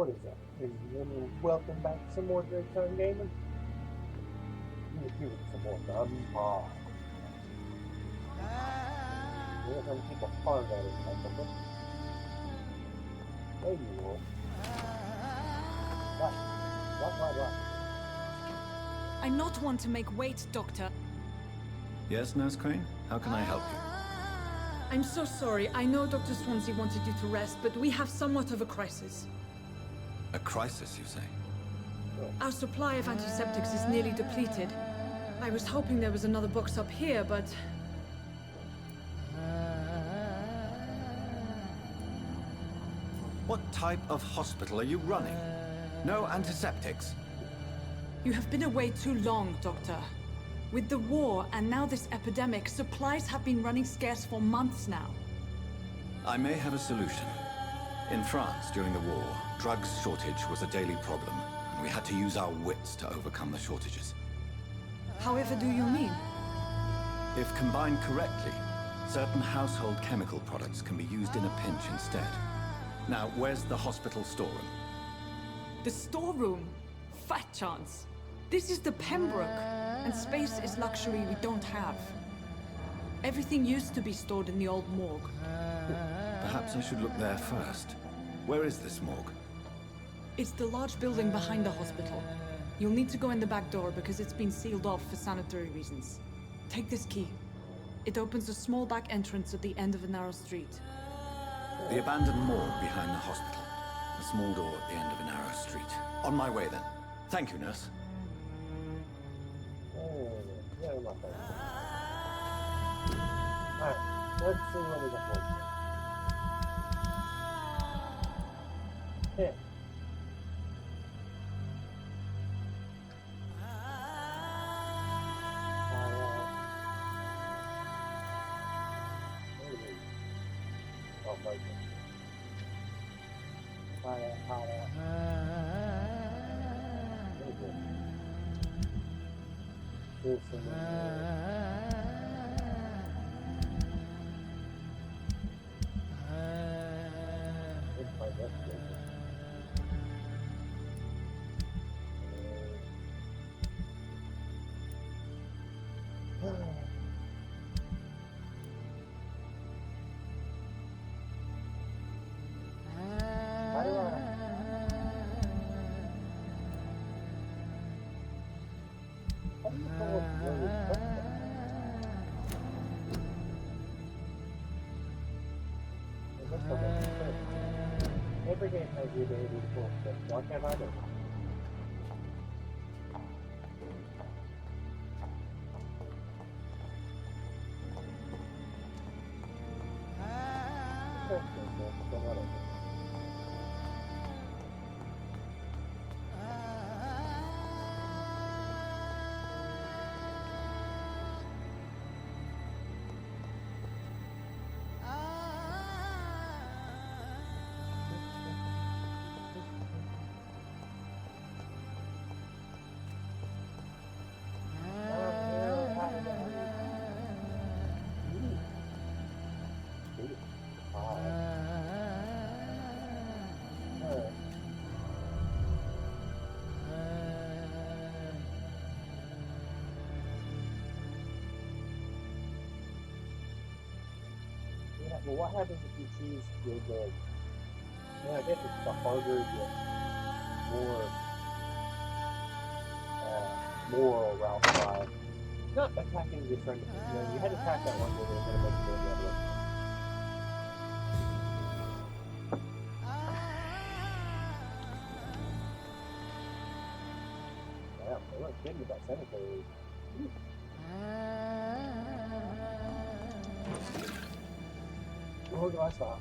What is that? Welcome back to some more DraconGamin. Give it some more gunpowder. We're gonna keep a fun out of it. There you will. Right. I not want to make wait, Doctor. Yes, Nurse Crane? How can I help you? I'm so sorry. I know Dr. Swansea wanted you to rest, but we have somewhat of a crisis. A crisis, you say? Our supply of antiseptics is nearly depleted. I was hoping there was another box up here, but... What type of hospital are you running? No antiseptics? You have been away too long, Doctor. With the war and now this epidemic, supplies have been running scarce for months now. I may have a solution. In France, during the war, drugs shortage was a daily problem, and we had to use our wits to overcome the shortages. However do you mean? If combined correctly, certain household chemical products can be used in a pinch instead. Now, where's the hospital storeroom? The storeroom? Fat chance. This is the Pembroke, and space is luxury we don't have. Everything used to be stored in the old morgue. Perhaps I should look there first. Where is this morgue? It's the large building behind the hospital. You'll need to go in the back door because it's been sealed off for sanitary reasons. Take this key. It opens a small back entrance at the end of a narrow street. The abandoned morgue behind the hospital. A small door at the end of a narrow street. On my way then. Thank you, nurse. Yeah, my friend. Alright, let's see what we got. Yeah. Oh my God. Every game has the ability to pull stuff. Why can't I do it? Well, what happens if you choose the I guess it's the harder you get moral route by not attacking your friend. You know, you had to attack that one where they're going to make the other one. Yeah, they weren't kidding about sanitary. Where do I stop?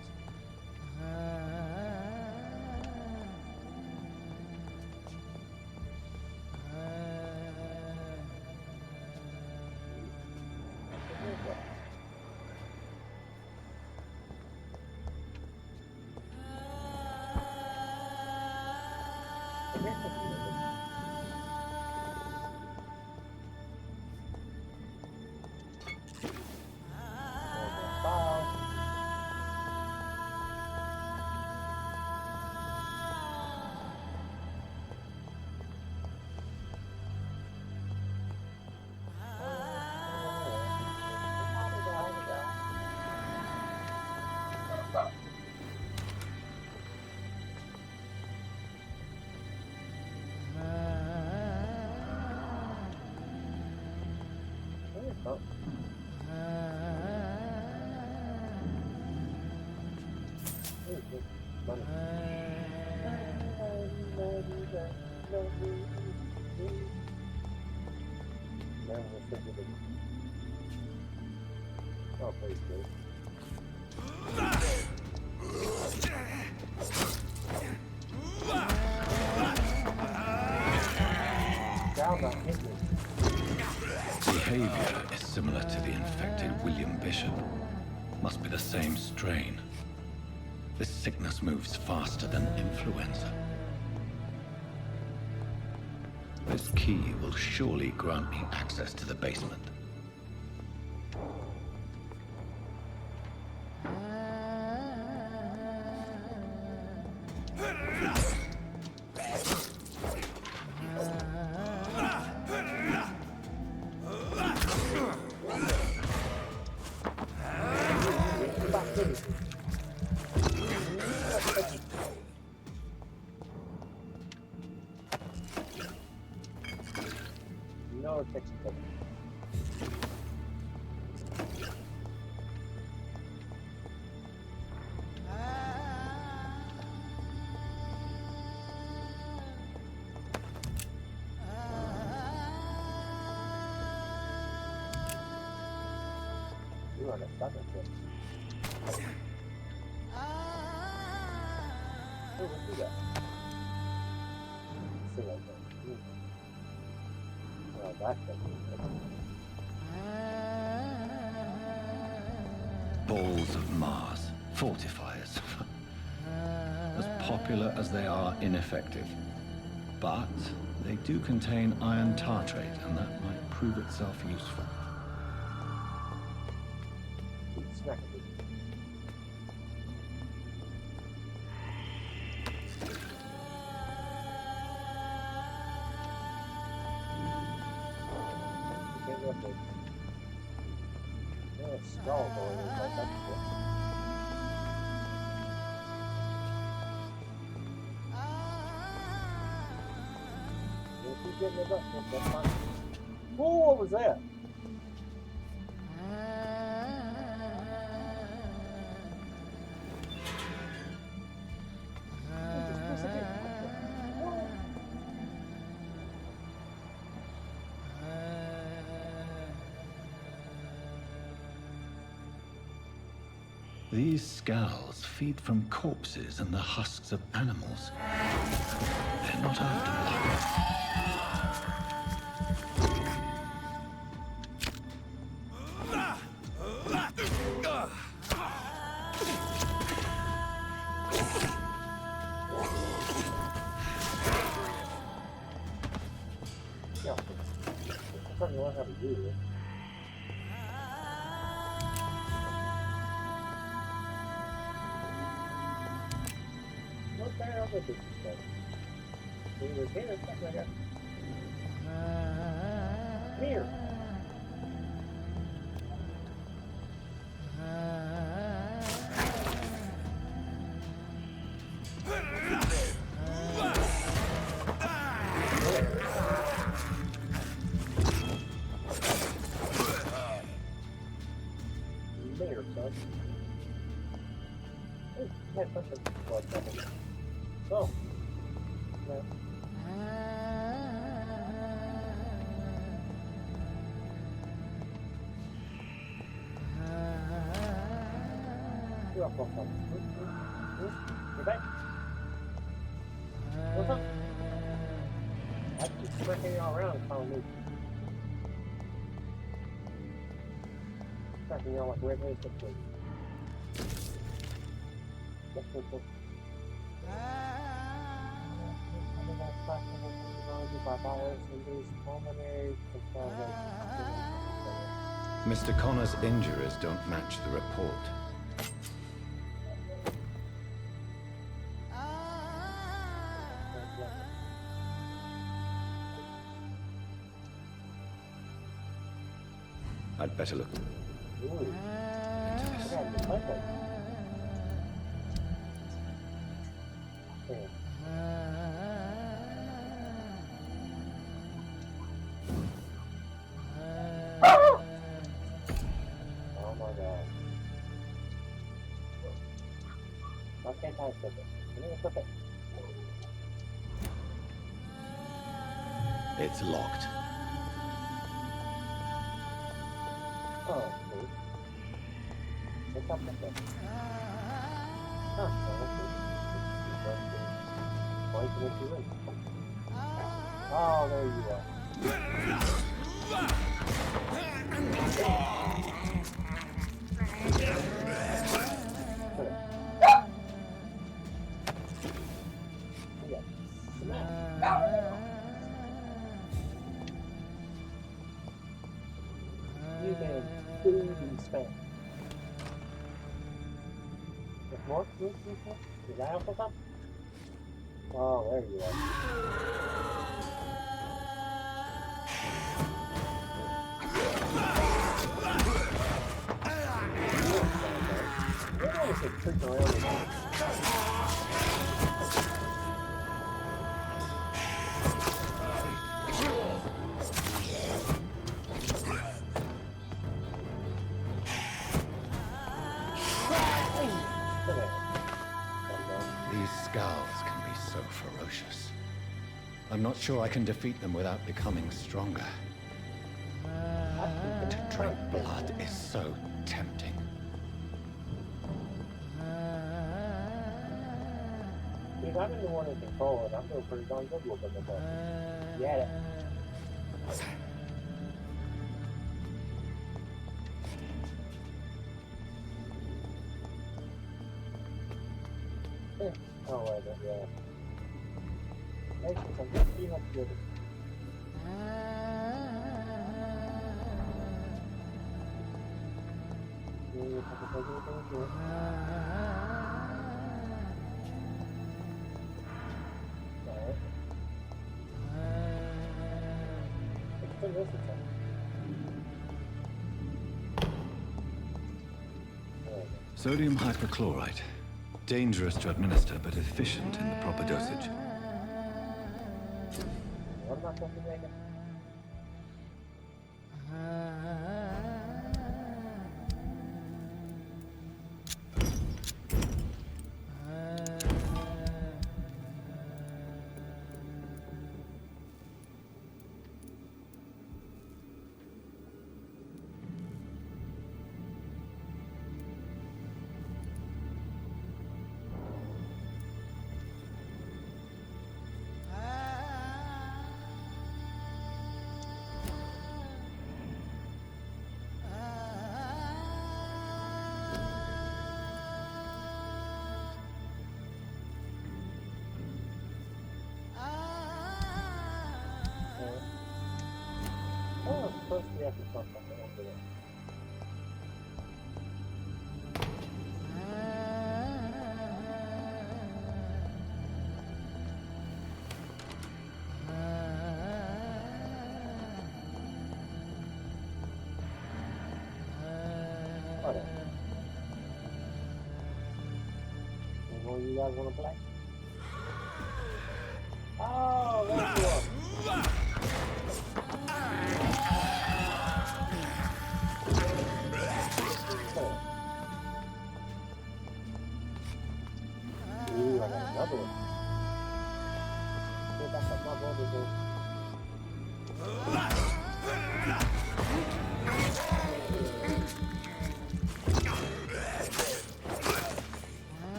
Oh. Money. Oh, please, please. Behavior is similar to the infected William Bishop. Must be the same strain. This sickness moves faster than influenza. This key will surely grant me access to the basement. No textbook. You are the second thing. Oh, let's do that. See like that. Oh, that's the Balls of Mars. Fortifiers. As popular as they are ineffective. But they do contain iron tartrate, and that might prove itself useful. smack it. Stall going in like that. Keep getting it up, that's fine. Whoa, what was that? These scowls feed from corpses and the husks of animals. They're not after blood. Yeah, I probably learn how to do it. What the hell is this stuff? He was here, stuff like that. Here. There, son. Oh, I had such a blood coming. Oh. Yeah. You're up on something. You're back. What's up? I keep freaking y'all around calling me. Tracking y'all like red-headed pictures. Mr. Connor's injuries don't match the report. I'd better look into this. That's okay. It's okay. It's locked. Oh, cool. What's up with that? Huh, well, let's see. Oh, there you are. You man, booby spam. There's more? Is that also something? Oh, there you are. You're always creeping around with that. These skulls can be so ferocious. I'm not sure I can defeat them without becoming stronger. To drink blood is so tempting. Dude, I'm the one in control, and I'm doing pretty darn good with them. Yeah. Oh, wait, yeah. Makes it some pretty much good. Sodium hypochlorite. Dangerous to administer, but efficient in the proper dosage. What about something like that? Oh, first we have to talk about that over there. Whatever. Any more you guys want to play? Oh, there you are. Ooh, I got another one. Go back up my brother, dude.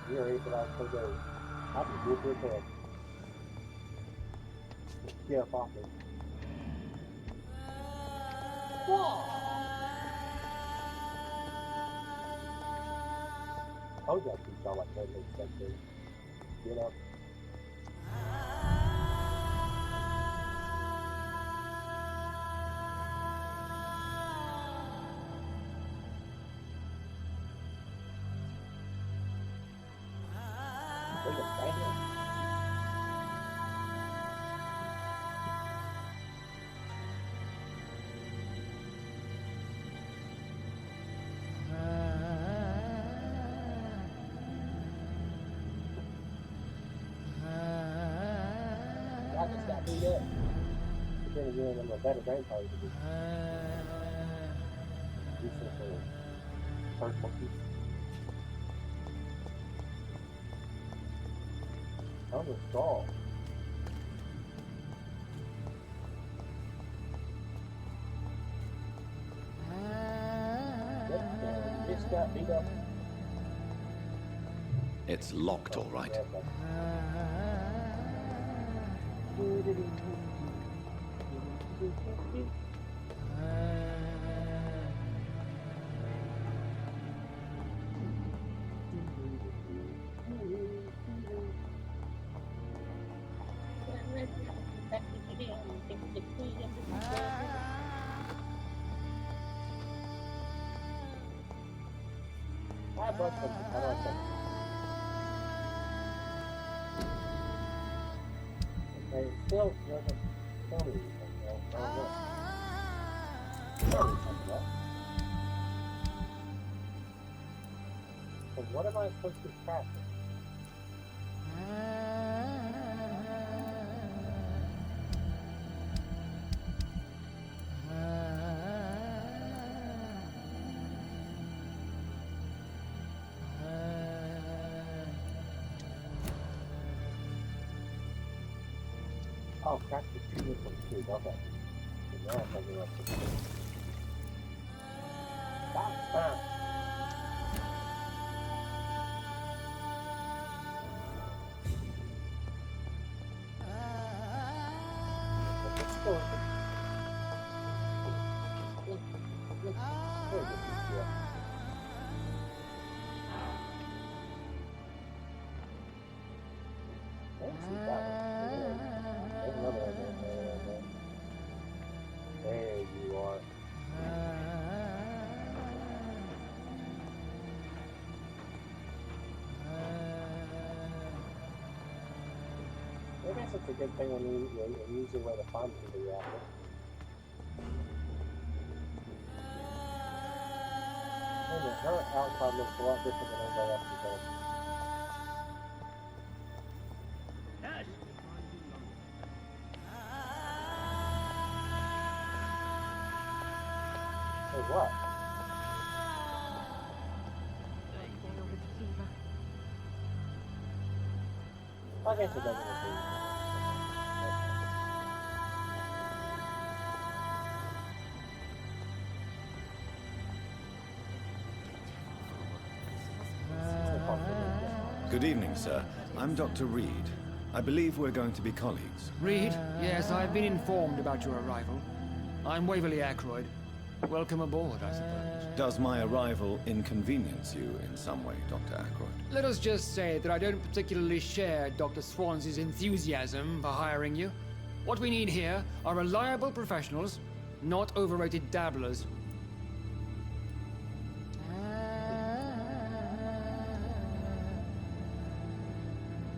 You're able to go. I'll be good with that. Get up off it. I told you I could sound like that makes sense, dude. Get up. do that. But then again, I'm a better vampire to do something hurt monkey. I'm a straw. Just got beat up. It's locked, all right. I bought something. How do I say? Okay, it still doesn't tell me anything. I don't know. Tell me something else. So what am I supposed to practice? Oh, practice treatment for the kids. Okay. So now I'm thinking about this. Stop. Let's go. There you are. I guess it's a good thing when you use your way to find people you're after. And her outcome looks a lot different than everybody else's does. What? I guess it doesn't look Good evening, sir. I'm Dr. Reed. I believe we're going to be colleagues. Reed? Yes, I've been informed about your arrival. I'm Waverly Ackroyd. Welcome aboard, I suppose. Does my arrival inconvenience you in some way, Dr. Ackroyd? Let us just say that I don't particularly share Dr. Swansea's enthusiasm for hiring you. What we need here are reliable professionals, not overrated dabblers.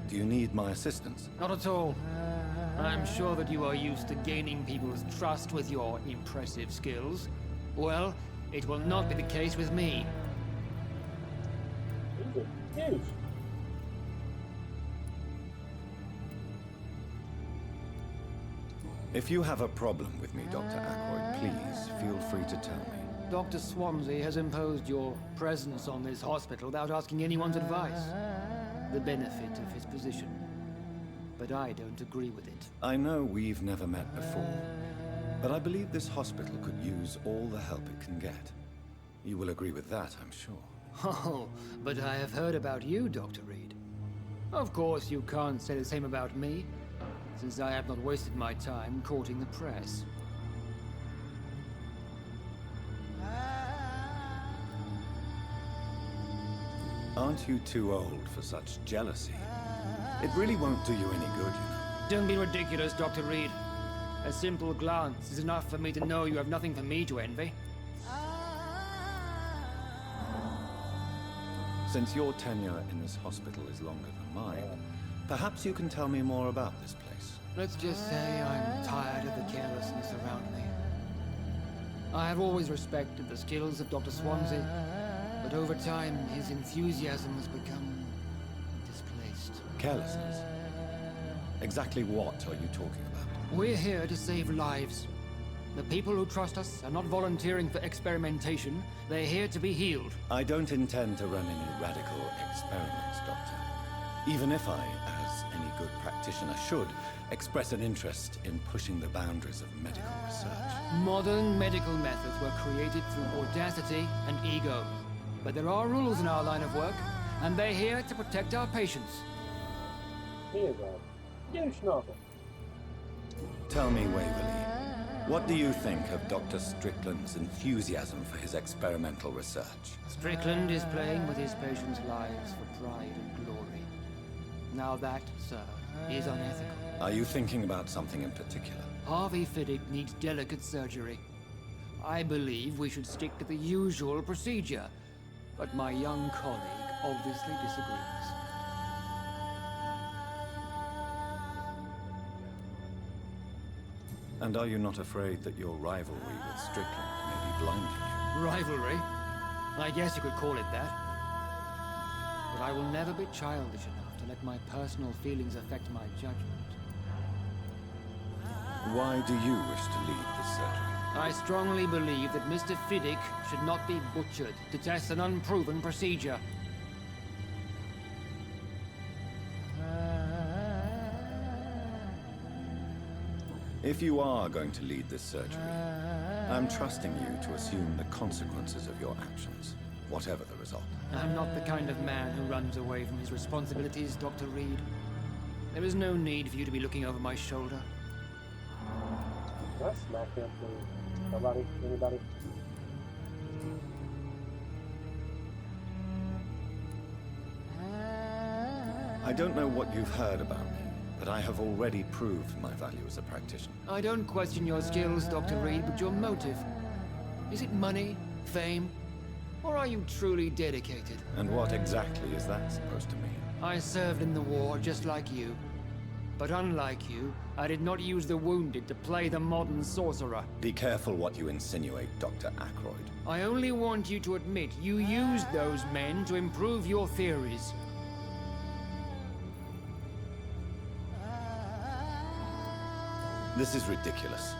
Do you need my assistance? Not at all. I'm sure that you are used to gaining people's trust with your impressive skills. Well, it will not be the case with me. He's a douche. If you have a problem with me, Dr. Ackroyd, please feel free to tell me. Dr. Swansea has imposed your presence on this hospital without asking anyone's advice. The benefit of his position. But I don't agree with it. I know we've never met before, but I believe this hospital could use all the help it can get. You will agree with that, I'm sure. Oh, but I have heard about you, Dr. Reed. Of course, you can't say the same about me, since I have not wasted my time courting the press. Aren't you too old for such jealousy? It really won't do you any good, you know. Don't be ridiculous, Dr. Reed. A simple glance is enough for me to know you have nothing for me to envy. Since your tenure in this hospital is longer than mine, perhaps you can tell me more about this place. Let's just say I'm tired of the carelessness around me. I have always respected the skills of Dr. Swansea, but over time, his enthusiasm has become displaced. Carelessness? Exactly what are you talking about? We're here to save lives. The people who trust us are not volunteering for experimentation. They're here to be healed. I don't intend to run any radical experiments, Doctor. Even if I, as any good practitioner should, express an interest in pushing the boundaries of medical research. Modern medical methods were created through audacity and ego. But there are rules in our line of work, and they're here to protect our patients. Here, then. Douche novel. Tell me, Waverly, what do you think of Dr. Strickland's enthusiasm for his experimental research? Strickland is playing with his patients' lives for pride and glory. Now that, sir, is unethical. Are you thinking about something in particular? Harvey Fiddick needs delicate surgery. I believe we should stick to the usual procedure, but my young colleague obviously disagrees. And are you not afraid that your rivalry with Strickland may be blinding you? Rivalry? I guess you could call it that. But I will never be childish enough to let my personal feelings affect my judgment. Why do you wish to lead this surgery? I strongly believe that Mr. Fiddick should not be butchered to test an unproven procedure. If you are going to lead this surgery, I'm trusting you to assume the consequences of your actions, whatever the result. I'm not the kind of man who runs away from his responsibilities, Dr. Reed. There is no need for you to be looking over my shoulder. Can I smack him, please? Nobody? Anybody? I don't know what you've heard about me, but I have already proved my value as a practitioner. I don't question your skills, Dr. Reed, but your motive. Is it money, fame, or are you truly dedicated? And what exactly is that supposed to mean? I served in the war just like you. But unlike you, I did not use the wounded to play the modern sorcerer. Be careful what you insinuate, Dr. Ackroyd. I only want you to admit you used those men to improve your theories. This is ridiculous.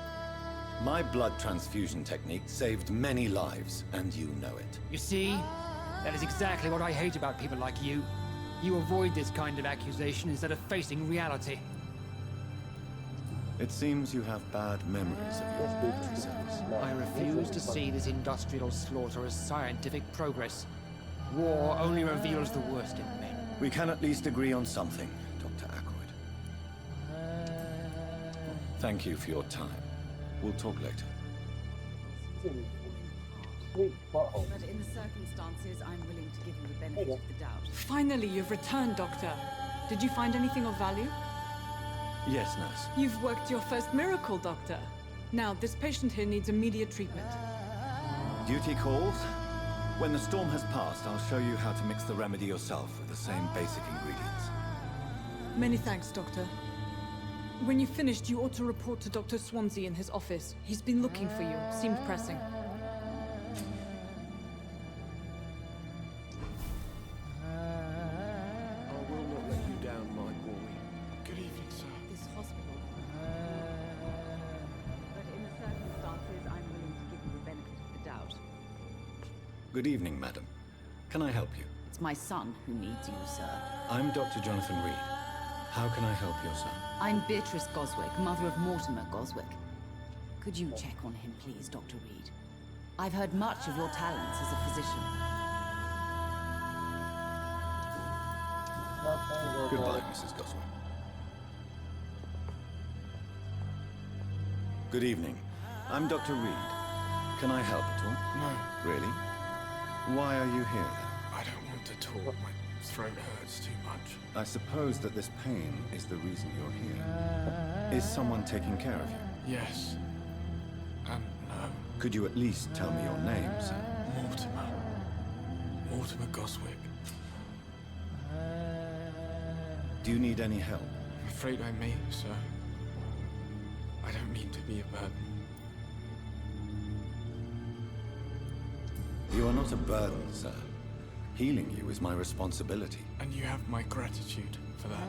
My blood transfusion technique saved many lives, and you know it. You see? That is exactly what I hate about people like you. You avoid this kind of accusation instead of facing reality. It seems you have bad memories of your victory service. I refuse to see this industrial slaughter as scientific progress. War only reveals the worst in men. We can at least agree on something, Dr. Ackroyd. Thank you for your time. We'll talk later. Sweet butthole. But in the circumstances, I'm willing to give you the benefit of the doubt. Finally, you've returned, Doctor. Did you find anything of value? Yes, nurse. You've worked your first miracle, Doctor. Now, this patient here needs immediate treatment. Duty calls? When the storm has passed, I'll show you how to mix the remedy yourself with the same basic ingredients. Many thanks, Doctor. When you've finished, you ought to report to Dr. Swansea in his office. He's been looking for you. Seemed pressing. I will not let you down, my boy. Good evening, sir. This hospital. But in the circumstances, I'm willing to give you the benefit of the doubt. Good evening, madam. Can I help you? It's my son who needs you, sir. I'm Dr. Jonathan Reed. How can I help your son? I'm Beatrice Goswick, mother of Mortimer Goswick. Could you check on him, please, Dr. Reed? I've heard much of your talents as a physician. Goodbye, Mrs. Goswick. Good evening. I'm Dr. Reed. Can I help at all? No, Really? Why are you here, then? I don't want to talk. My throat hurts too much. I suppose that this pain is the reason you're here. Is someone taking care of you? Yes. And no. Could you at least tell me your name, sir? Mortimer. Mortimer Goswick. Do you need any help? I'm afraid I may, sir. I don't mean to be a burden. You are not a burden, sir. Healing you is my responsibility. And you have my gratitude for that.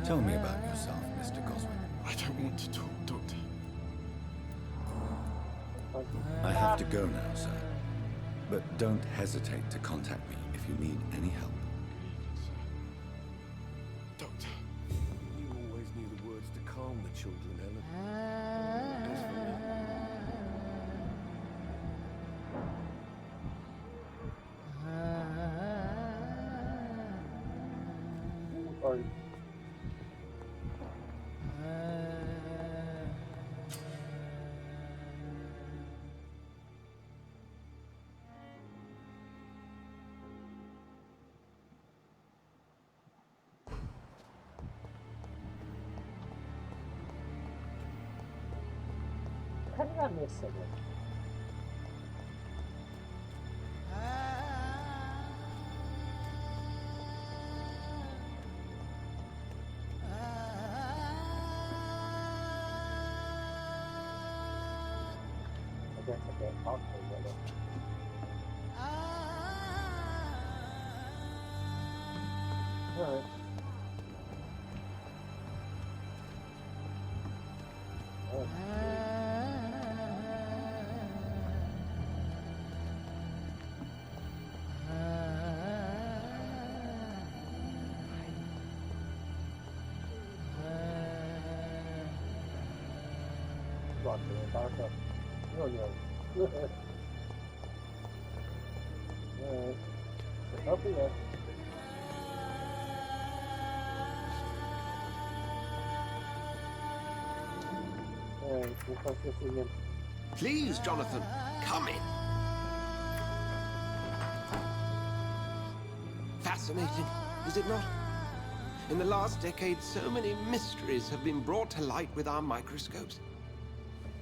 Tell me about yourself, Mr. Goswick. I don't want to talk, Doctor. I have to go now, sir. But don't hesitate to contact me if you need any help. Doctor. You always knew the words to calm the children, Ellen. As for me, Or how did I miss something? I guess I can't talk to him right now. Alright. Rock the back up. Oh no. Alright. Up here. Alright, we'll touch this again. please, Jonathan, come in. Fascinating, is it not? In the last decade, so many mysteries have been brought to light with our microscopes.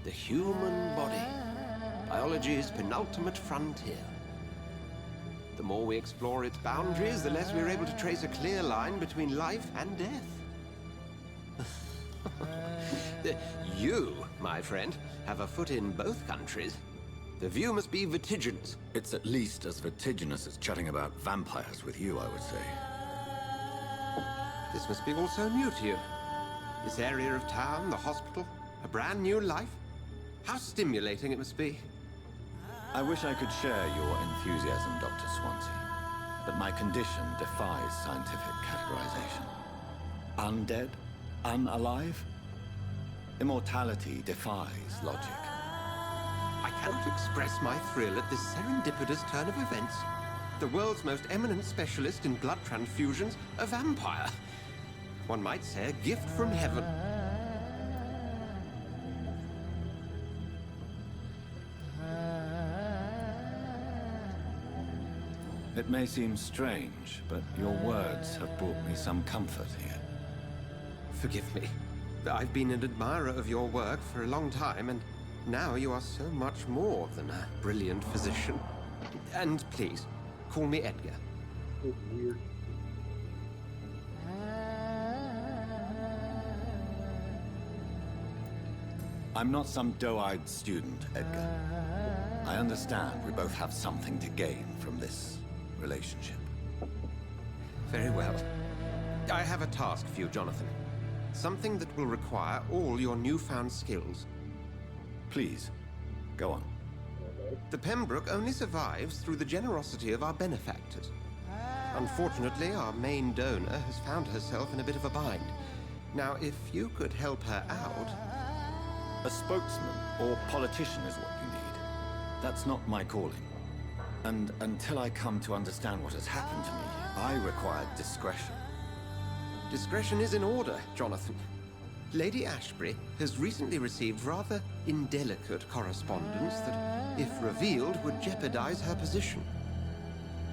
The human body, biology's penultimate frontier. The more we explore its boundaries, the less we're able to trace a clear line between life and death. You, my friend, have a foot in both countries. The view must be vertiginous. It's at least as vertiginous as chatting about vampires with you, I would say. This must be all so new to you. This area of town, the hospital, a brand new life. How stimulating it must be. I wish I could share your enthusiasm, Dr. Swansea, but my condition defies scientific categorization. Undead? Unalive? Immortality defies logic. I cannot express my thrill at this serendipitous turn of events. The world's most eminent specialist in blood transfusions, a vampire. One might say a gift from heaven. It may seem strange, but your words have brought me some comfort here. Forgive me. I've been an admirer of your work for a long time, and now you are so much more than a brilliant physician. And please, call me Edgar. It's weird. I'm not some doe-eyed student, Edgar. I understand we both have something to gain from this relationship. Very well. I have a task for you, Jonathan. Something that will require all your newfound skills. Please, go on. The Pembroke only survives through the generosity of our benefactors. Unfortunately, our main donor has found herself in a bit of a bind. Now, if you could help her out... A spokesman or politician is what you need. That's not my calling. And until I come to understand what has happened to me, I require discretion. Discretion is in order, Jonathan. Lady Ashbury has recently received rather indelicate correspondence that, if revealed, would jeopardize her position.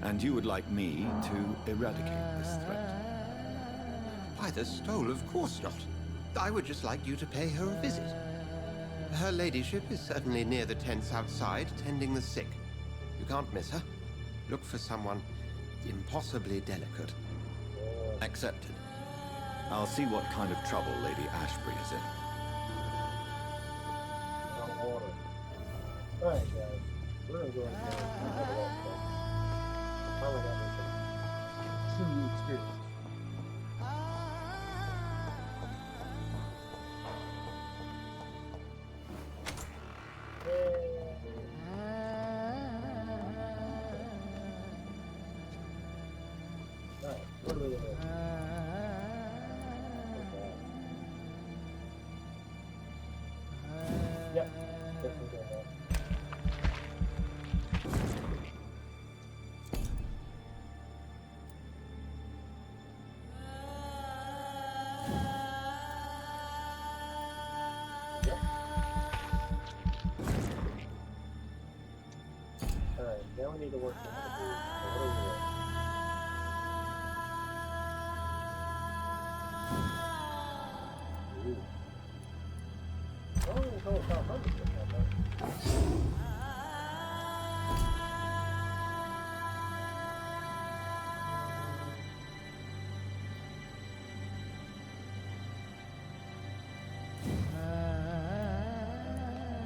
And you would like me to eradicate this threat? By the stole, of course not. I would just like you to pay her a visit. Her ladyship is certainly near the tents outside, tending the sick. You can't miss her. Look for someone impossibly delicate. Accepted. I'll see what kind of trouble Lady Ashbury is in. No order. Alright, guys. We're gonna go ahead and have a walk. Finally got this true experience. What are we doing? Yep, definitely doing that. Yep. Alright, now we need to work on how to do a little more. Ooh. Oh, it's only 500.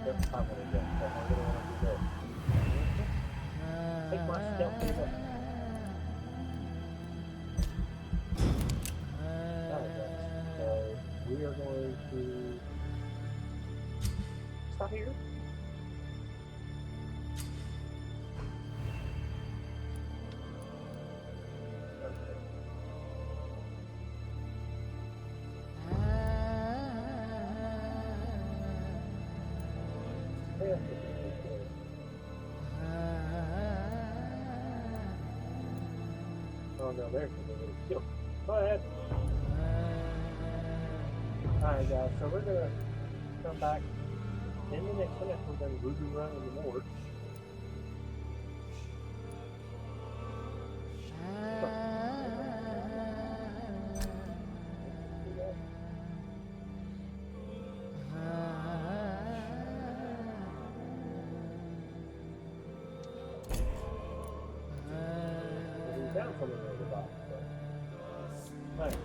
Yep, 500. Yeah, so I'm gonna want to do that. Take my stealth table. Alright, guys. So we are going to stop here. Oh no, there's something. Yo, go ahead. Alright guys, so we're gonna come back in the next one after we're done voodoo run in the morgue. Down from the box. Alright.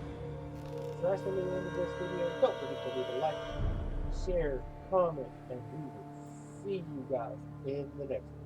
So that's going to be the end of this video. Don't forget to leave a like, share, comment, and we will see you guys in the next one.